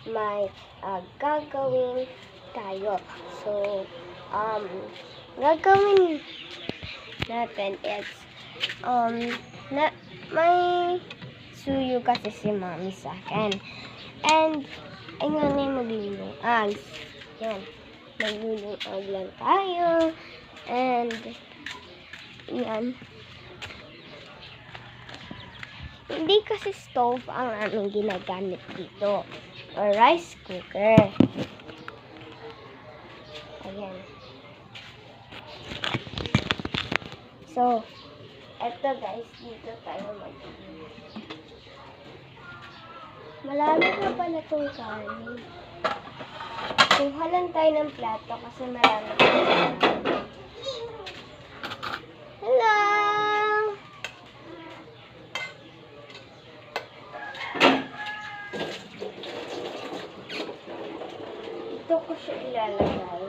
may gagawin tayo. So, gagawin natin is, may suyo kasi si Mami sa akin. And, ayun na magluluag. Yan. Magluluag lang tayo. And, yan. Hindi kasi stove ang aming ginagamit dito. Or rice cooker. Ayan. So, eto guys, dito tayo mag-iinit. Marami pa pala itong kanin. Kuha lang tayo ng plato kasi marami pa kanin. Hello! Ito ko siya ilalagay.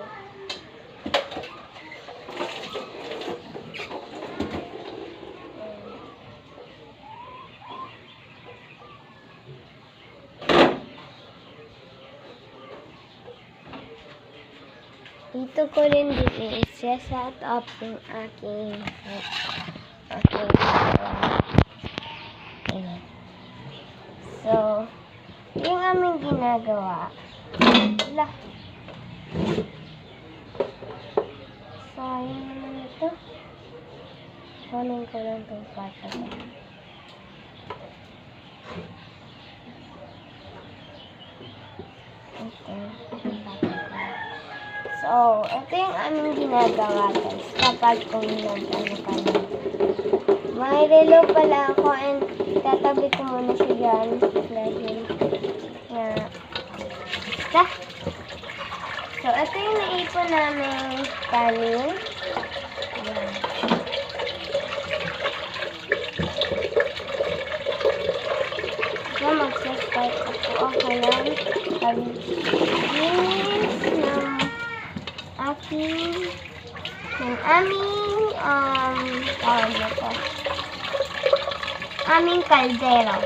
Dito ko rin din i-set up yung aking ayan. So, yung aming ginagawa. Wala. Sayang naman ito. Kunin ko lang itong pata. So, ito yung aming ginagawa guys. Kapag kung nag-ano ka na. May relo pala ako and tatabi ko muna siya dyan. Dahil so, ito yung naipon namin kanin. Ayan. So, mag-start ako ng pag-linis ng aming kaldero.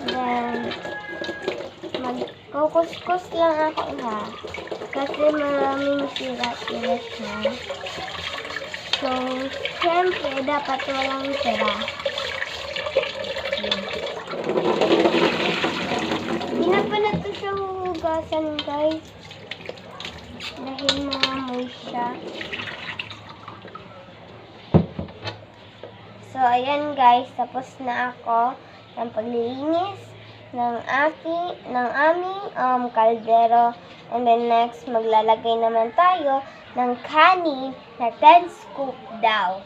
Then, magkukuskus lang ako ha. Kasi maraming sira-sira siya. So, siyempre, dapat walang sira. Hindi na pa natin siya huhugasan, guys. Dahil maamoy siya. So, ayan guys. Tapos na ako ng paglilinis ng aming kaldero. And then next, maglalagay naman tayo ng kanin na 10 scoop daw.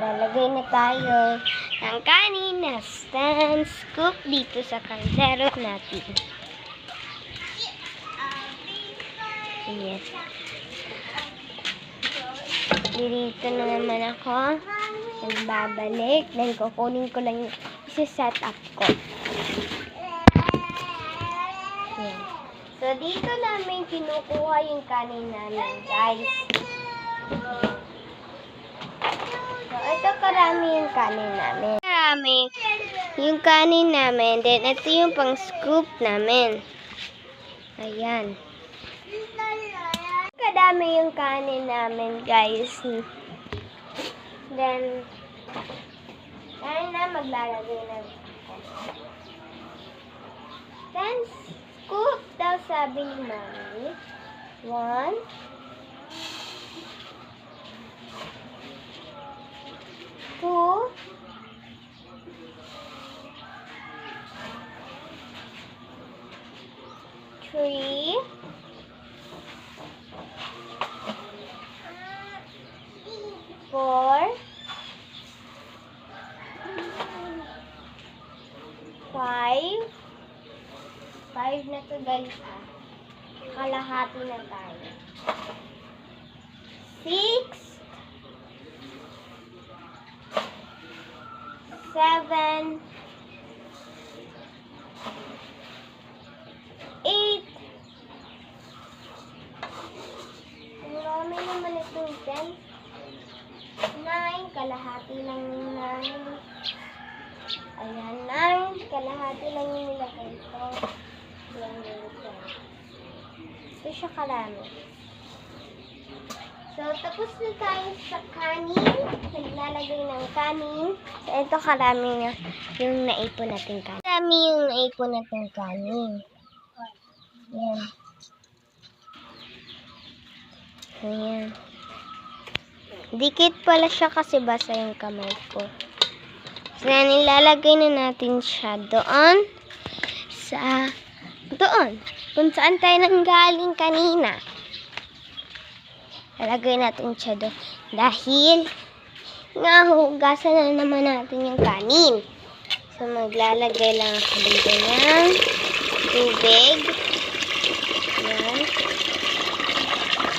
Lalagay na tayo ng kanin na 10 scoop dito sa kaldero natin. Yes. Dito na naman ako. Babalik. Then kukunin ko lang yung isa-set up ko. Yes. So, dito namin kinukuha yung kanin namin, guys. So, ito karami yung kanin namin. Karami yung kanin namin. Then, ito yung pang scoop namin. Ayan. Kadami yung kanin namin, guys. Then, tayo na maglalagay ng 10 scoop daw sabi ni Mami. 1, 2, 3, 4, 5. 5 na to guys kalahati na tayo. 6, 7, 8. Marami naman itong 10. 9, kalahati lang yung ayan, 9. Kalahati lang yung nilagay ko. Ayan, ganito. Ito siya karami. So, tapos na tayo sa kanin. Naglalagay ng kanin. So, ito karami nga yung naipon natin kanin. Karami yung naipon natin kanin. Ayan. Ayan. Dikit pala siya kasi basa yung kamay ko. So, nilalagay na natin siya doon. Doon. Kung saan tayo nanggaling kanina. Lalagay natin siya doon. Dahil, hugasan na naman natin yung kanin. So, maglalagay lang ako dito ng tubig. Ayan.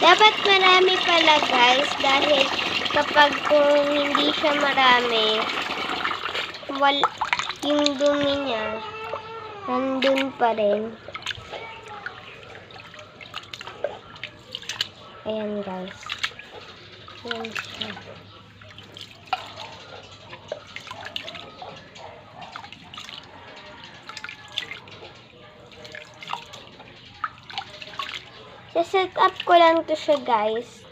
Dapat marami pala guys. Dahil kapag kung hindi siya marami, yung dumi niya, nandun pa rin. Ayan guys. Ayan siya. Set up ko lang to siya guys.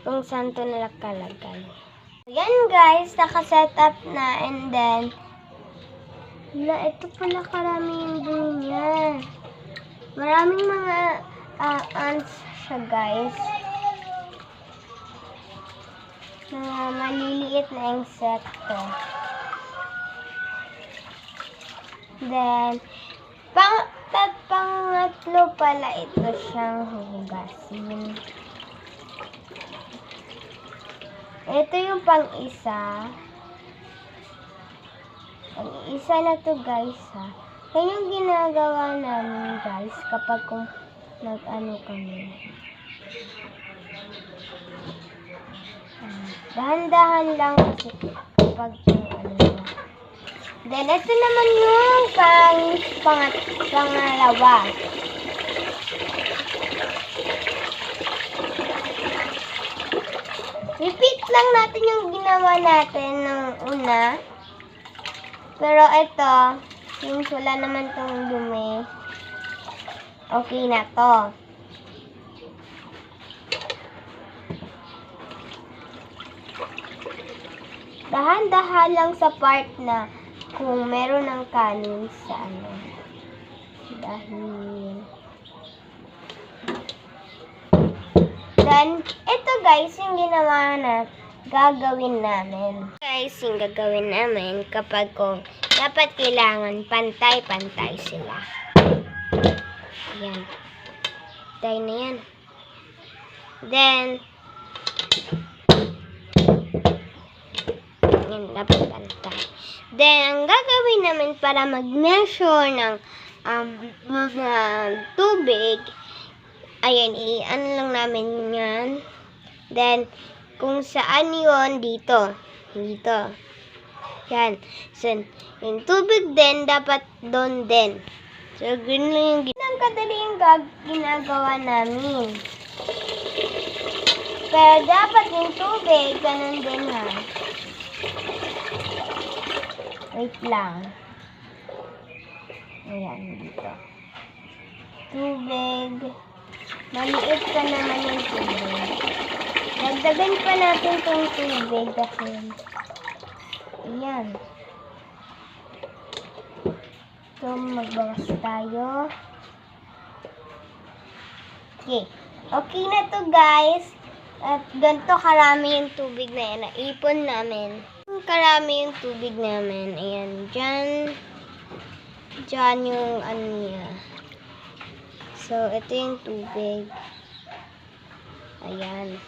Kung saan to nalakalagay. Ayan guys. Naka-set up na. And then, ito pala karami yung dumi niya. Maraming mga ants siya guys. Mga maliliit na insekto. Then, pangatlo pala ito siyang hugasin. Ito yung pang-isa. Pang-isa na to guys ha. Yan yung ginagawa namin guys kapag kung nag-ano kami. Dahan-dahan lang kasi kapag ano na. Then, ito naman yung pangalawa. Repeat lang natin yung ginawa natin nung una. Pero ito, yung wala naman tong dumi. Okay na to. Dahan-dahan lang sa part na kung meron ng kanin sa ano. Dahil. Then, ito guys, yung ginawa na gagawin namin. Guys, yung gagawin namin kapag kung dapat kailangan pantay-pantay sila. Ayan. Pantay na yan. Then, yan, dapat pantay. Then, ang gagawin namin para mag-measure ng mga tubig, ayan, i-ano lang namin yan. Then, kung saan yun, dito. Dito. Yan. So, yung tubig din, dapat doon din. So, ganun lang yung ang kadali yung ginagawa namin. Pero dapat yung tubig, ganun din ha. Wait lang. Ayan, dito. Tubig. Maliit pa naman yung tubig. Dagdagan pa natin itong tubig dahil ayan. So, magbawas tayo. Okay. Okay na to guys. At ganito karami yung tubig na yan. Naipon namin. Karami yung tubig namin. Ayan. Diyan yung ano niya. So, ito yung tubig. Ayan.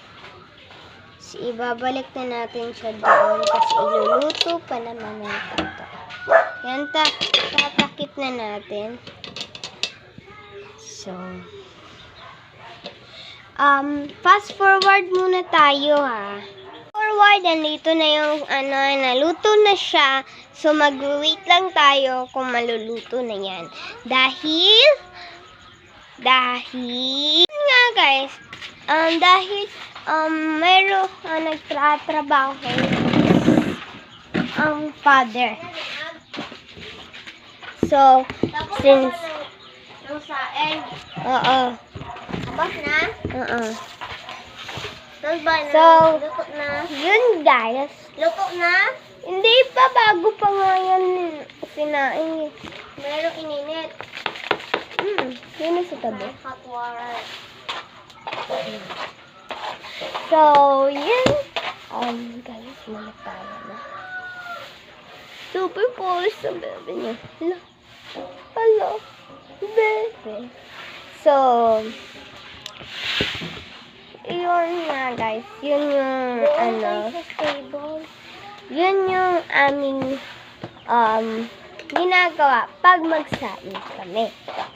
So, ibabalik na natin siya doon kasi iluluto pa naman natin ito. Ayan, tatakip na natin. So, fast forward muna tayo ha. Forward, nandito na yung naluto na siya. So, mag-wait lang tayo kung maluluto na yan. Dahil nga guys, dahil mayroon nagtratrabaho father. So, since... Yung saeng. Oo. Tapos na? Oo. Tapos ba na? So, Luto na? yun guys. Luto na? Hindi pa, bago pa nga yan sinaing. Merong ininit. Yun na sa tabi. Hot water. So, yun. Guys, tayo na. Super cool sa bebe niya. Hello. Bebe. So, yun nga guys. Yun yung, yun yung aming, ginagawa pag magsaing kami.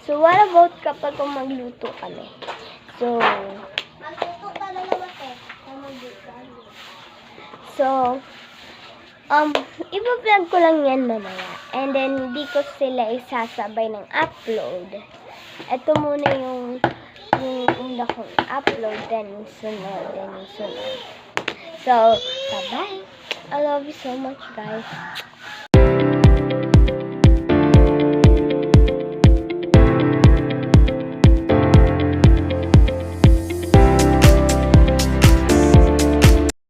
So, what about kapag magluto kami? So, Magluto ka na naman eh. So, ipa-vlog ko lang yan mamaya. And then, hindi ko sila isasabay ng upload. Ito muna yung una kong upload, then yung sunod. So, bye-bye. I love you so much, guys.